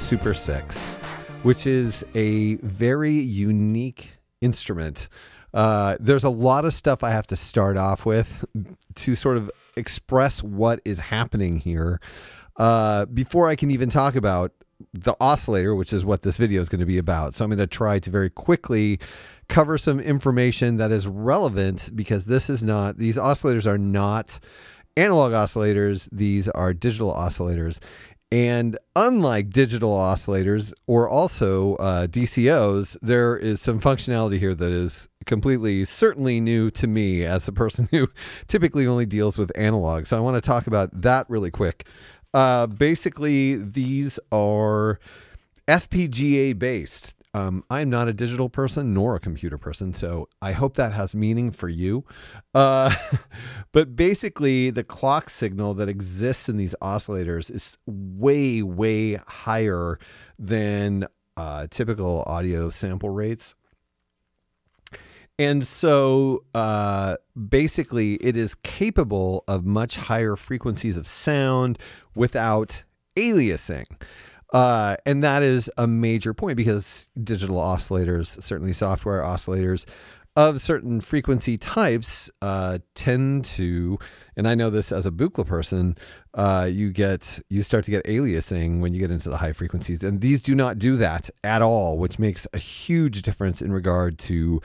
Super 6, which is a very unique instrument. There's a lot of stuff I have to start off with to sort of express what is happening here before I can even talk about the oscillator, which is what this video is going to be about. So I'm going to try to very quickly cover some information that is relevant, because these oscillators are not analog oscillators. These are digital oscillators. And unlike digital oscillators or also DCOs, there is some functionality here that is certainly new to me as a person who typically only deals with analog. So I want to talk about that really quick. Basically, these are FPGA based. I'm not a digital person nor a computer person, so I hope that has meaning for you. But basically, the clock signal that exists in these oscillators is way, way higher than typical audio sample rates. And so basically, it is capable of much higher frequencies of sound without aliasing. And that is a major point, because digital oscillators, certainly software oscillators of certain frequency types, tend to, and I know this as a Buchla person, you start to get aliasing when you get into the high frequencies, and these do not do that at all, which makes a huge difference in regard to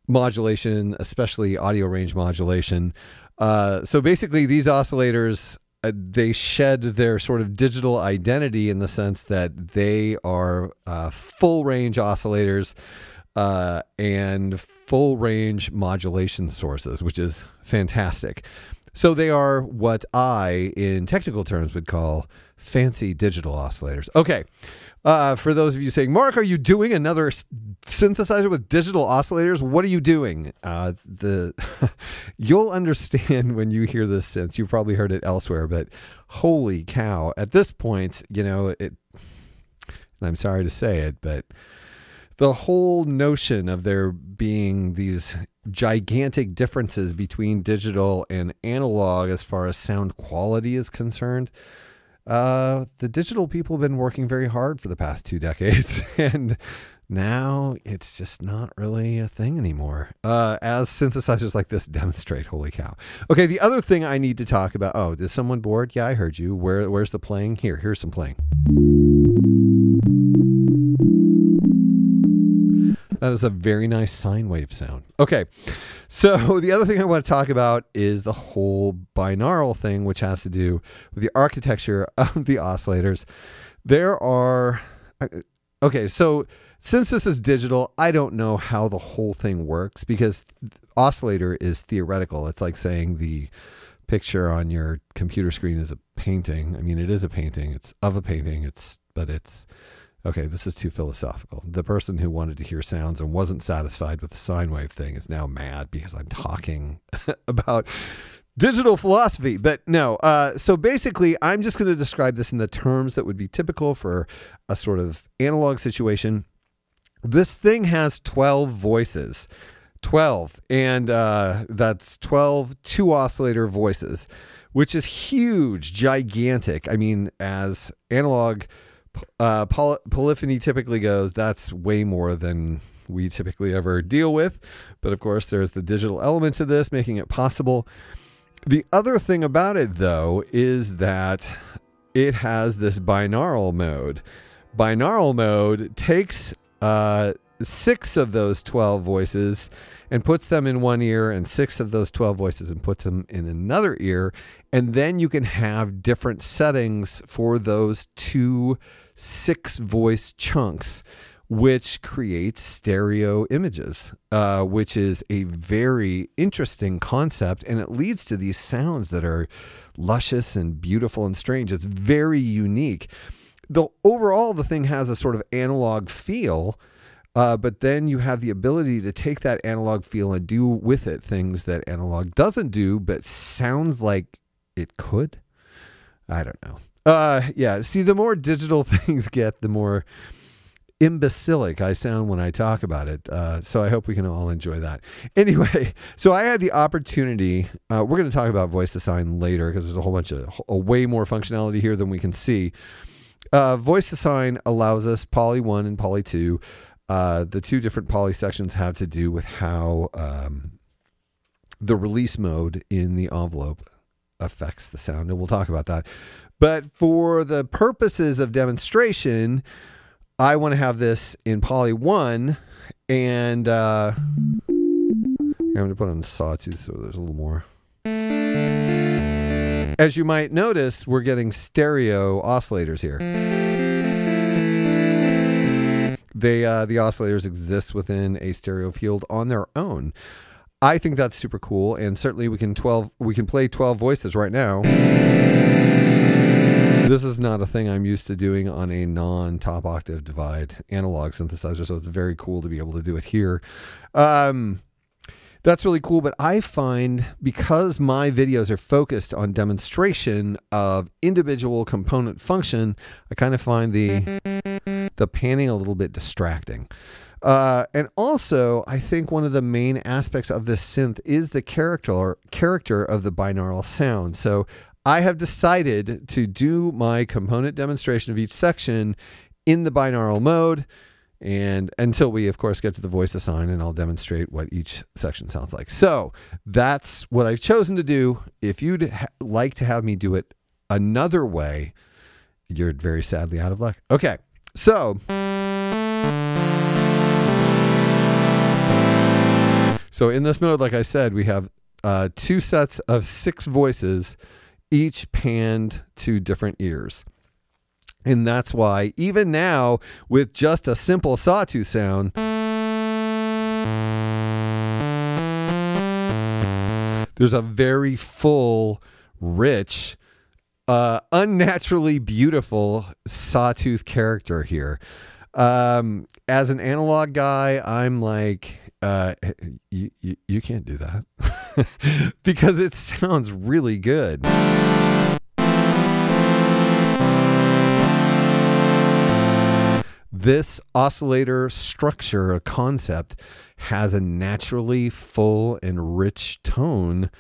modulation, especially audio range modulation. So basically, these oscillators, they shed their sort of digital identity in the sense that they are full range oscillators and full range modulation sources, which is fantastic. So they are what I, in technical terms, would call fancy digital oscillators. Okay. For those of you saying, Mark, are you doing another synthesizer with digital oscillators? What are you doing? You'll understand when you hear this synth. You've probably heard it elsewhere, but holy cow. At this point, and I'm sorry to say it, but the whole notion of there being these gigantic differences between digital and analog as far as sound quality is concerned, the digital people have been working very hard for the past 2 decades, and now it's just not really a thing anymore, as synthesizers like this demonstrate. Holy cow. Okay, the other thing I need to talk about, oh, is someone bored? Yeah, I heard you. Where's the playing? Here's some playing. That is a very nice sine wave sound. Okay, so the other thing I want to talk about is the whole binaural thing, which has to do with the architecture of the oscillators. Okay, so since this is digital, I don't know how the whole thing works, because oscillator is theoretical. It's like saying the picture on your computer screen is a painting. I mean, it is a painting. It's of a painting. Okay, this is too philosophical. The person who wanted to hear sounds and wasn't satisfied with the sine wave thing is now mad because I'm talking about digital philosophy. But no, so basically, I'm just going to describe this in the terms that would be typical for a sort of analog situation. This thing has 12 voices. 12, and that's 12 two-oscillator voices, which is huge, gigantic. I mean, as analog polyphony typically goes, that's way more than we typically ever deal with. But of course, there's the digital element to this, making it possible. The other thing about it, though, is that it has this binaural mode. Binaural mode takes 6 of those 12 voices and puts them in one ear, and 6 of those 12 voices and puts them in another ear. And then you can have different settings for those 2 6-voice chunks, which creates stereo images, which is a very interesting concept. And it leads to these sounds that are luscious and beautiful and strange. It's very unique. Overall, the thing has a sort of analog feel, but then you have the ability to take that analog feel and do with it things that analog doesn't do, but sounds like it could. I don't know. Yeah, see, the more digital things get, the more imbecilic I sound when I talk about it. So I hope we can all enjoy that. Anyway, so I had the opportunity, we're going to talk about voice design later because there's a whole bunch of way more functionality here than we can see. Voice assign allows us poly 1 and poly 2. The two different poly sections have to do with how the release mode in the envelope affects the sound, and we'll talk about that. But for the purposes of demonstration, I want to have this in poly 1, and I'm going to put on the sawtooth so there's a little more. As you might notice, we're getting stereo oscillators here. The oscillators exist within a stereo field on their own. I think that's super cool, and certainly we can play 12 voices right now. This is not a thing I'm used to doing on a non-top octave divide analog synthesizer, so it's very cool to be able to do it here. That's really cool, but I find, because my videos are focused on demonstration of individual component function, I kind of find the panning a little bit distracting. And also, I think one of the main aspects of this synth is the character of the binaural sound. So I have decided to do my component demonstration of each section in the binaural mode, and until we, of course, get to the voice assign, and I'll demonstrate what each section sounds like. So that's what I've chosen to do. If you'd like to have me do it another way, you're very sadly out of luck. Okay, so in this mode, like I said, we have two sets of 6 voices, each panned to different ears. And that's why, even now, with just a simple sawtooth sound, there's a very full, rich, unnaturally beautiful sawtooth character here. As an analog guy, I'm like, you can't do that because it sounds really good. This oscillator structure, concept, has a naturally full and rich tone.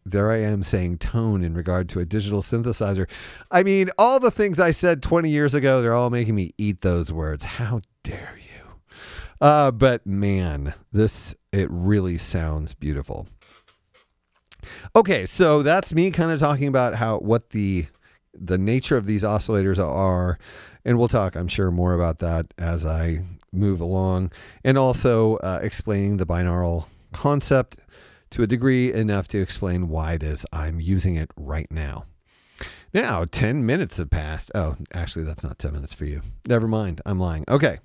There I am saying tone in regard to a digital synthesizer. I mean, all the things I said 20 years ago, they're all making me eat those words. How dare you? But man, it really sounds beautiful. Okay, so that's me kind of talking about what the nature of these oscillators are. And we'll talk, I'm sure, more about that as I move along. And also explaining the binaural concept to a degree enough to explain why it is I'm using it right now. Now, 10 minutes have passed. Oh, actually, that's not 10 minutes for you. Never mind. I'm lying. Okay.